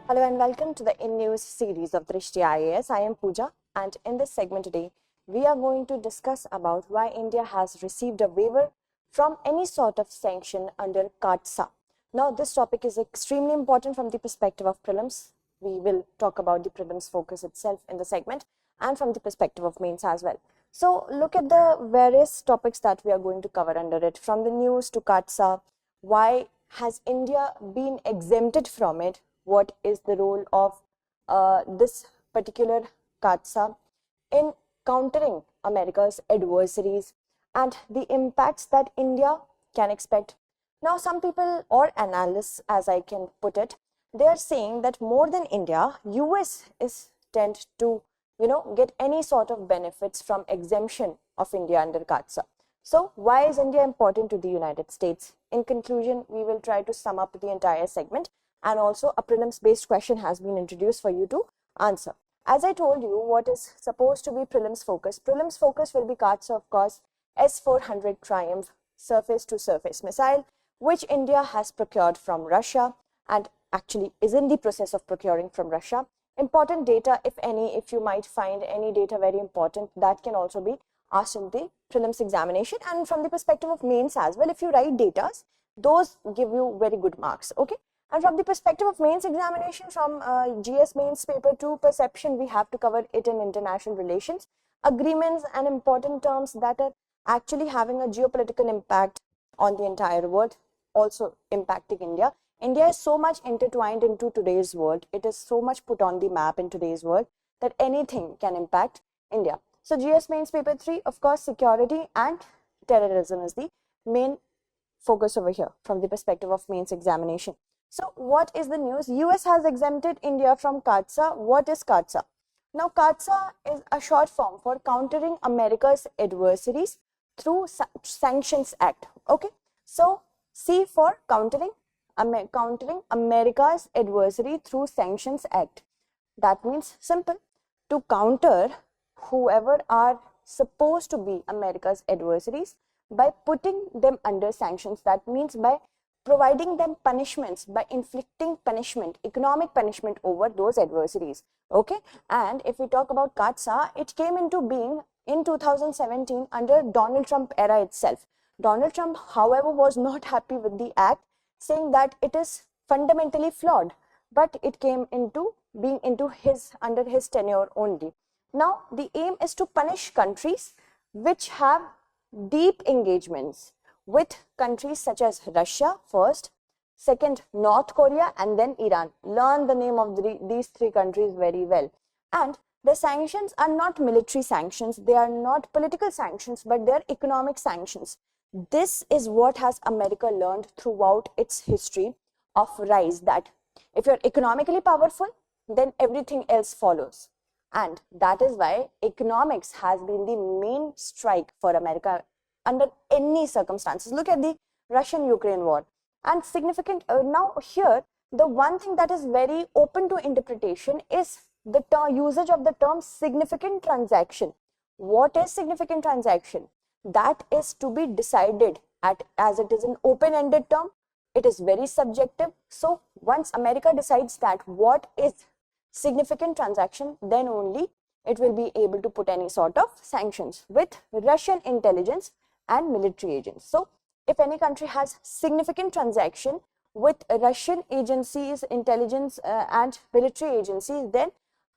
Hello and welcome to the in-news series of Drishti IAS. I am Pooja, and in this segment today, we are going to discuss about why India has received a waiver from any sort of sanction under CAATSA. Now, this topic is extremely important from the perspective of prelims. We will talk about the prelims focus itself in the segment and from the perspective of mains as well. So, look at the various topics that we are going to cover under it, from the news to CAATSA. Why has India been exempted from it? What is the role of this particular CAATSA in countering America's adversaries and the impacts that India can expect? Now, some people or analysts, as I can put it, they are saying that more than India, US is tend to get any sort of benefits from exemption of India under CAATSA. So, why is India important to the United States? In conclusion, we will try to sum up the entire segment, and also a prelims based question has been introduced for you to answer. As I told you, what is supposed to be prelims focus? Prelims focus will be CAATSA, of course, S-400 Triumph surface to surface missile, which India has procured from Russia and actually is in the process of procuring from Russia. Important data, if any, if you might find any data very important, that can also be asked in the prelims examination, and from the perspective of mains as well. If you write data, those give you very good marks. Okay. And from the perspective of mains examination, from GS mains paper 2 perception, we have to cover it in international relations, agreements and important terms that are actually having a geopolitical impact on the entire world, also impacting India. India is so much intertwined into today's world. It is so much put on the map in today's world that anything can impact India. So GS mains paper 3, of course, security and terrorism is the main focus over here from the perspective of mains examination. So what is the news? US has exempted India from CAATSA. What is CAATSA? Now, CAATSA is a short form for countering America's adversaries through Sanctions Act. Okay. So C for countering America's adversary through Sanctions Act. That means simple, to counter whoever are supposed to be America's adversaries by putting them under sanctions. That means by providing them punishments, by inflicting punishment, economic punishment over those adversaries. Okay. And if we talk about CAATSA, it came into being in 2017 under Donald Trump era itself. Donald Trump, however, was not happy with the act, saying that it is fundamentally flawed, but it came into being under his tenure only. Now, the aim is to punish countries which have deep engagements with countries such as Russia first, second North Korea, and then Iran. Learn the name of these three countries very well. And the sanctions are not military sanctions, they are not political sanctions, but they are economic sanctions. This is what has America learned throughout its history of rise, that if you're economically powerful, then everything else follows. And that is why economics has been the main strike for America under any circumstances. Look at the Russian-Ukraine war. And significant, now here, the one thing that is very open to interpretation is the usage of the term significant transaction. What is significant transaction? That is to be decided as it is an open-ended term. It is very subjective. So once America decides that what is significant transaction, then only it will be able to put any sort of sanctions with Russian intelligence and military agents. So if any country has significant transaction with Russian agencies, intelligence and military agencies, then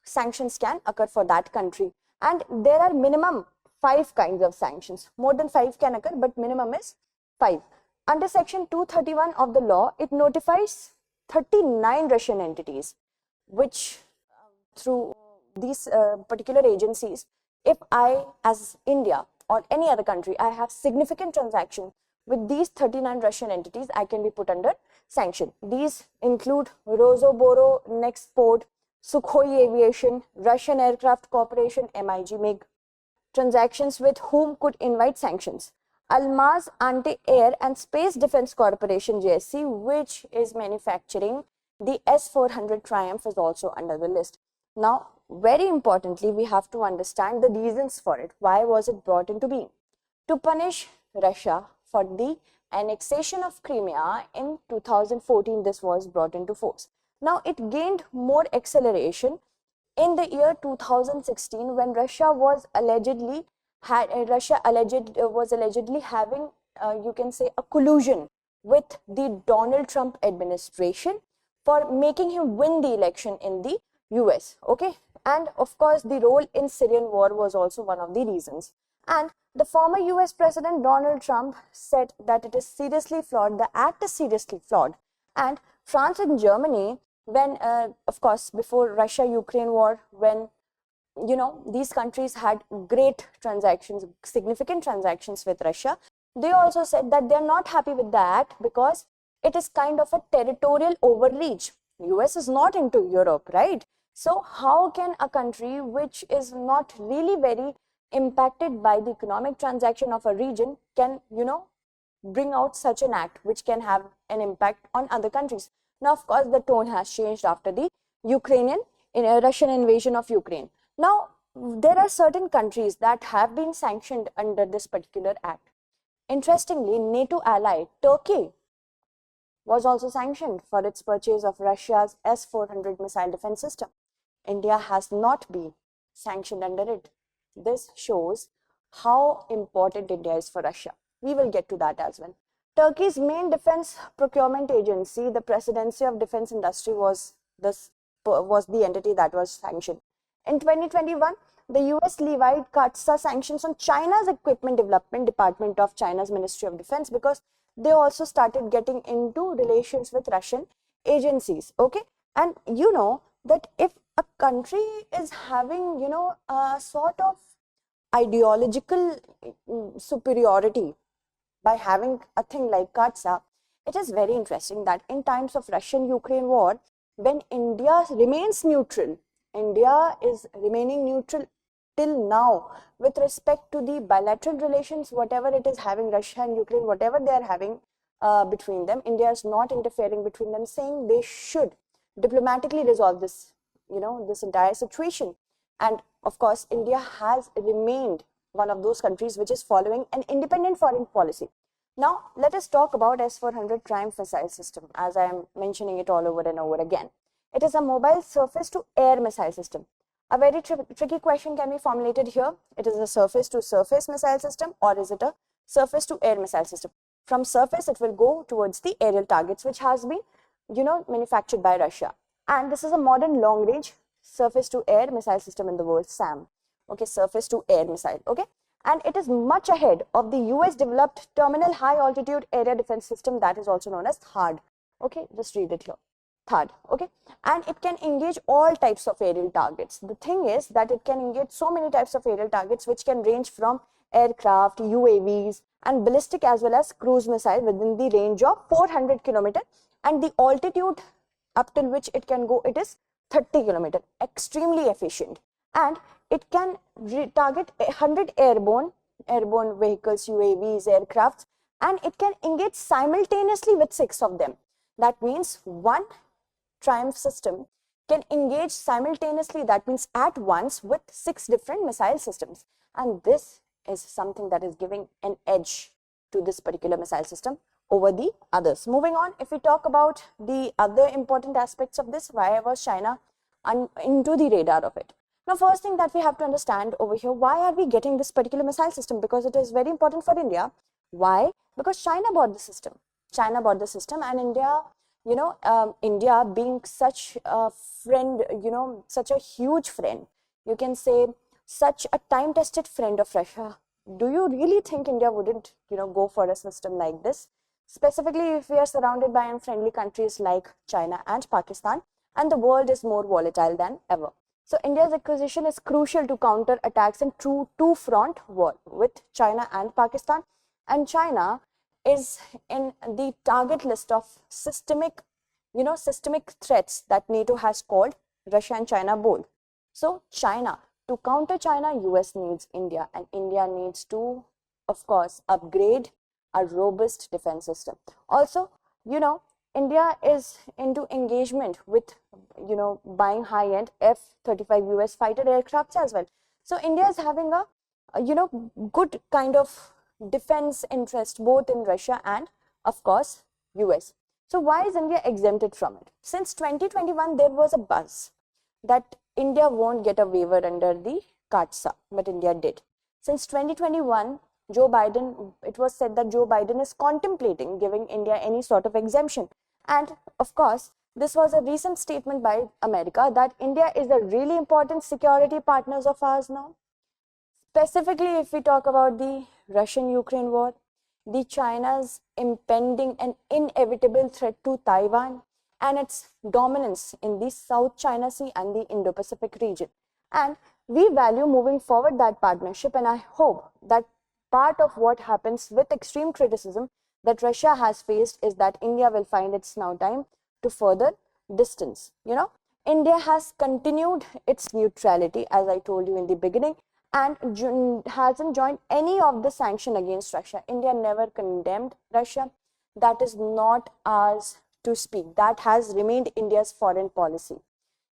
sanctions can occur for that country. And there are minimum 5 kinds of sanctions. More than 5 can occur, but minimum is 5. Under section 231 of the law, it notifies 39 Russian entities, which through these particular agencies, if I as India or any other country, I have significant transaction with these 39 Russian entities, I can be put under sanction. These include Rosoboro, Nexport, Sukhoi Aviation, Russian Aircraft Corporation, MIG. Transactions with whom could invite sanctions: Almaz Anti-Air and Space Defense Corporation, JSC, which is manufacturing the S-400 Triumph, is also under the list. Now, very importantly, we have to understand the reasons for it. Why was it brought into being? To punish Russia for the annexation of Crimea in 2014, this was brought into force. Now it gained more acceleration in the year 2016 when Russia was allegedly having you can say a collusion with the Donald Trump administration for making him win the election in the US. Okay, and of course the role in Syrian war was also one of the reasons. And the former US President Donald Trump said that it is seriously flawed, the act is seriously flawed. And France and Germany, when of course before Russia-Ukraine war, when these countries had great transactions, significant transactions with Russia, they also said that they're not happy with the act because it is kind of a territorial overreach. US is not into Europe, right? So how can a country which is not really very impacted by the economic transaction of a region can, bring out such an act which can have an impact on other countries? Now, of course, the tone has changed after the Russian invasion of Ukraine. Now, there are certain countries that have been sanctioned under this particular act. Interestingly, NATO ally Turkey was also sanctioned for its purchase of Russia's S-400 missile defense system. India has not been sanctioned under it. This shows how important India is for Russia. We will get to that as well. Turkey's main defense procurement agency, the Presidency of Defense Industry, was the entity that was sanctioned. In 2021, the US levied CAATSA sanctions on China's Equipment Development Department of China's Ministry of Defense because they also started getting into relations with Russian agencies. Okay, and you know that if a country is having, a sort of ideological superiority by having a thing like CAATSA, it is very interesting that in times of Russian-Ukraine war, when India remains neutral, India is remaining neutral till now with respect to the bilateral relations, whatever it is having, Russia and Ukraine, whatever they are having between them, India is not interfering between them, saying they should diplomatically resolve this, this entire situation. And of course, India has remained one of those countries which is following an independent foreign policy. Now, let us talk about S-400 Triumph missile system, as I am mentioning it all over and over again. It is a mobile surface-to-air missile system. A very tricky question can be formulated here. It is a surface-to-surface missile system, or is it a surface-to-air missile system? From surface, it will go towards the aerial targets, which has been, manufactured by Russia. And this is a modern long-range surface-to-air missile system in the world, SAM. Okay, surface-to-air missile. Okay, and it is much ahead of the US-developed Terminal High Altitude Area Defense System, that is also known as THAAD. Okay, just read it here. THAAD, okay, and it can engage all types of aerial targets. The thing is that it can engage so many types of aerial targets which can range from aircraft, UAVs, and ballistic as well as cruise missile within the range of 400 km, and the altitude up till which it can go, it is 30 km. Extremely efficient, and it can target 100 airborne vehicles, UAVs, aircrafts, and it can engage simultaneously with 6 of them. That means one Triumph system can engage simultaneously, that means at once, with 6 different missile systems. And this is something that is giving an edge to this particular missile system over the others. Moving on, if we talk about the other important aspects of this, why was China into the radar of it? Now, first thing that we have to understand over here, why are we getting this particular missile system? Because it is very important for India. Why? Because China bought the system. China bought the system, and India, India being such a friend, such a huge friend, you can say such a time-tested friend of Russia. Do you really think India wouldn't, go for a system like this? Specifically, if we are surrounded by unfriendly countries like China and Pakistan, and the world is more volatile than ever. So India's acquisition is crucial to counter attacks in true two-front war with China and Pakistan. And China is in the target list of systemic threats that NATO has called Russia and China both. So China, to counter China, US needs India, and India needs to, of course, upgrade a robust defense system. Also, India is into engagement with, buying high-end F-35 US fighter aircrafts as well. So India is having a good kind of defense interest both in Russia and, of course, US. So why is India exempted from it? Since 2021, there was a buzz that India won't get a waiver under the CAATSA, but India did. Since 2021, Joe Biden, it was said that Joe Biden is contemplating giving India any sort of exemption. And of course, this was a recent statement by America that India is a really important security partners of ours now. Specifically, if we talk about the Russian-Ukraine war, the China's impending and inevitable threat to Taiwan, and its dominance in the South China Sea and the Indo-Pacific region. And we value moving forward that partnership, and I hope that part of what happens with extreme criticism that Russia has faced is that India will find it's now time to further distance. India has continued its neutrality, as I told you in the beginning, and hasn't joined any of the sanction against Russia. India never condemned Russia. That is not ours to speak. That has remained India's foreign policy.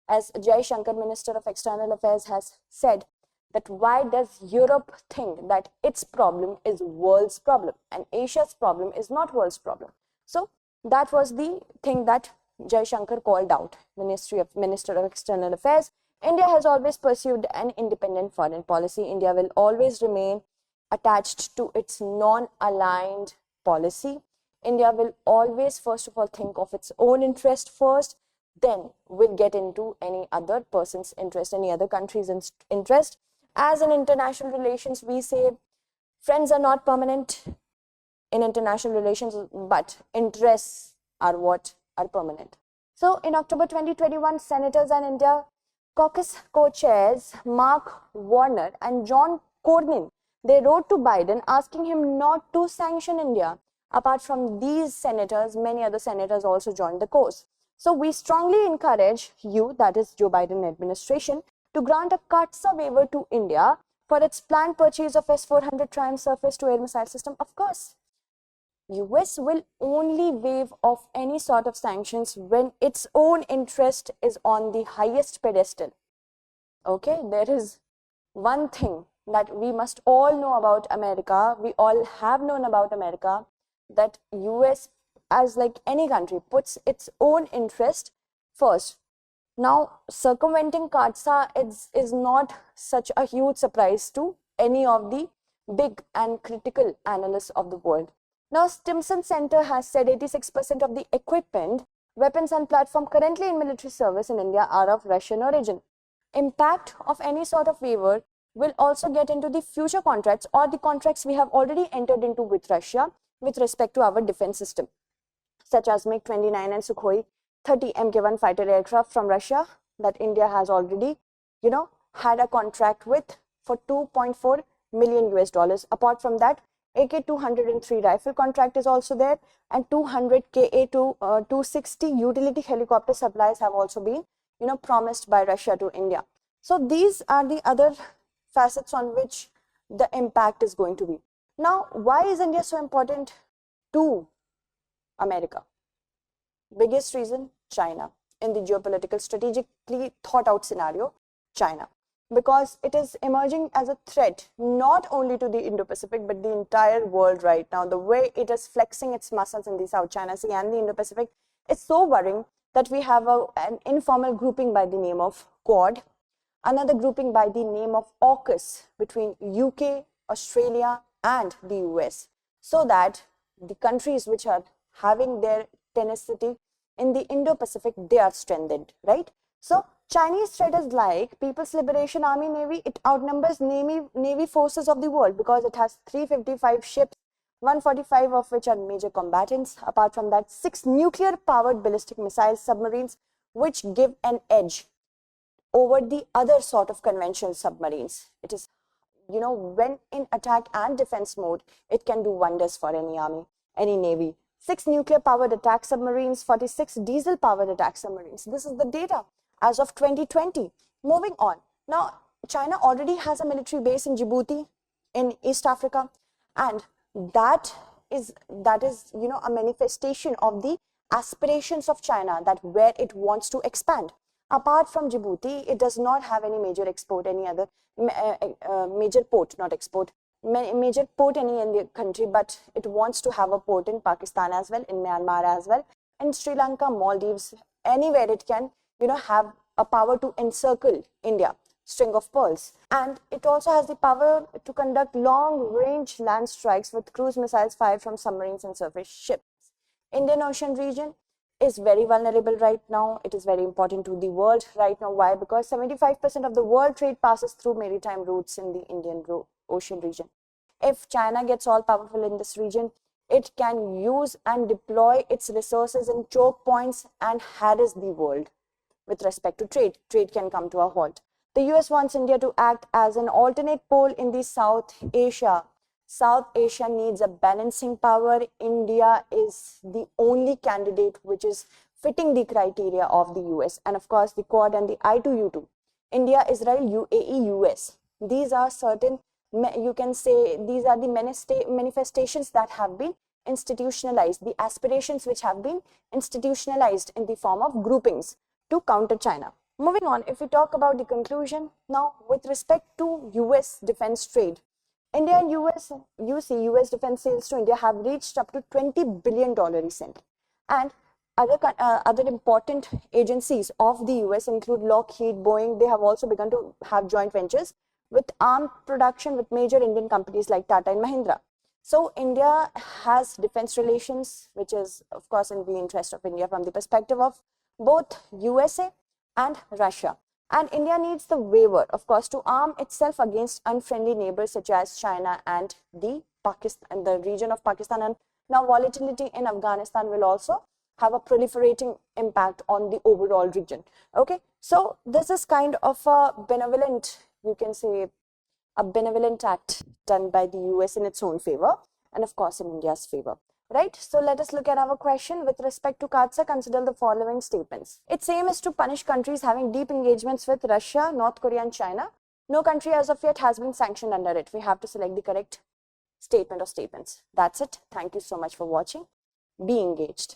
As 𝐃𝐫𝐤𝐬𝐻, Minister of External Affairs, has said that why does Europe think that its problem is world's problem and Asia's problem is not world's problem? So that was the thing that 𝐃𝐫𝐤𝐬𝐻 called out, Minister of External Affairs. India has always pursued an independent foreign policy. India will always remain attached to its non-aligned policy. India will always, first of all, think of its own interest first, then will get into any other person's interest, any other country's interest. As in international relations, we say friends are not permanent in international relations, but interests are what are permanent. So in October 2021, senators and India caucus co-chairs Mark Warner and John Cornyn, they wrote to Biden asking him not to sanction India. Apart from these senators, many other senators also joined the cause. So we strongly encourage you, that is Joe Biden administration, to grant a CAATSA waiver to India for its planned purchase of S-400 Triumph surface-to-air missile system. Of course, US will only waive off any sort of sanctions when its own interest is on the highest pedestal. Okay, there is one thing that we must all know about America, we all have known about America, that US, as like any country, puts its own interest first. Now, circumventing CAATSA is not such a huge surprise to any of the big and critical analysts of the world. Now, Stimson Center has said 86% of the equipment, weapons and platform currently in military service in India are of Russian origin. Impact of any sort of waiver will also get into the future contracts or the contracts we have already entered into with Russia with respect to our defense system, such as MiG-29 and Sukhoi-30 Mk1 fighter aircraft from Russia that India has already, had a contract with for $2.4 million. Apart from that, AK-203 rifle contract is also there, and 200 Ka-260 utility helicopter supplies have also been, promised by Russia to India. So these are the other facets on which the impact is going to be. Now, why is India so important to America? Biggest reason, China. In the geopolitical, strategically thought out scenario, China. Because it is emerging as a threat not only to the Indo-Pacific but the entire world right now. The way it is flexing its muscles in the South China Sea and the Indo-Pacific is so worrying that we have an informal grouping by the name of Quad, another grouping by the name of AUKUS between UK, Australia and the US, so that the countries which are having their tenacity in the Indo-Pacific, they are strengthened, right? So Chinese threat is like People's Liberation Army Navy. It outnumbers Navy forces of the world because it has 355 ships, 145 of which are major combatants. Apart from that, 6 nuclear-powered ballistic missile submarines, which give an edge over the other sort of conventional submarines. It is, when in attack and defense mode, it can do wonders for any army, any navy. 6 nuclear-powered attack submarines, 46 diesel-powered attack submarines. This is the data as of 2020. Moving on. Now, China already has a military base in Djibouti in East Africa, and that is a manifestation of the aspirations of China, that where it wants to expand. Apart from Djibouti, it does not have any major export, any other major port, not export, major port any in the country, but it wants to have a port in Pakistan as well, in Myanmar as well, in Sri Lanka, Maldives, anywhere it can, have a power to encircle India, string of pearls. And it also has the power to conduct long-range land strikes with cruise missiles fired from submarines and surface ships. Indian Ocean region is very vulnerable right now. It is very important to the world right now. Why? Because 75% of the world trade passes through maritime routes in the Indian Ocean region. If China gets all powerful in this region, it can use and deploy its resources in choke points and harass the world. With respect to trade, trade can come to a halt. The US wants India to act as an alternate pole in the South Asia. South Asia needs a balancing power. India is the only candidate which is fitting the criteria of the US, and of course the Quad and the I2U2. India, Israel, UAE, US. These are certain, you can say, these are the manifestations that have been institutionalized, the aspirations which have been institutionalized in the form of groupings to counter China. Moving on, if we talk about the conclusion, now with respect to US defense trade, India and US, US defense sales to India have reached up to $20 billion recently. And other important agencies of the US include Lockheed, Boeing. They have also begun to have joint ventures with arms production with major Indian companies like Tata and Mahindra. So India has defense relations, which is of course in the interest of India from the perspective of both USA and Russia. And India needs the waiver, of course, to arm itself against unfriendly neighbors such as China and the region of Pakistan. And now volatility in Afghanistan will also have a proliferating impact on the overall region. Okay, so this is kind of a benevolent, you can say, a benevolent act done by the US in its own favor and of course in India's favor. Right, so let us look at our question. With respect to CAATSA, consider the following statements. Its aim is to punish countries having deep engagements with Russia, North Korea and China. No country as of yet has been sanctioned under it. We have to select the correct statement or statements. That's it. Thank you so much for watching. Be engaged.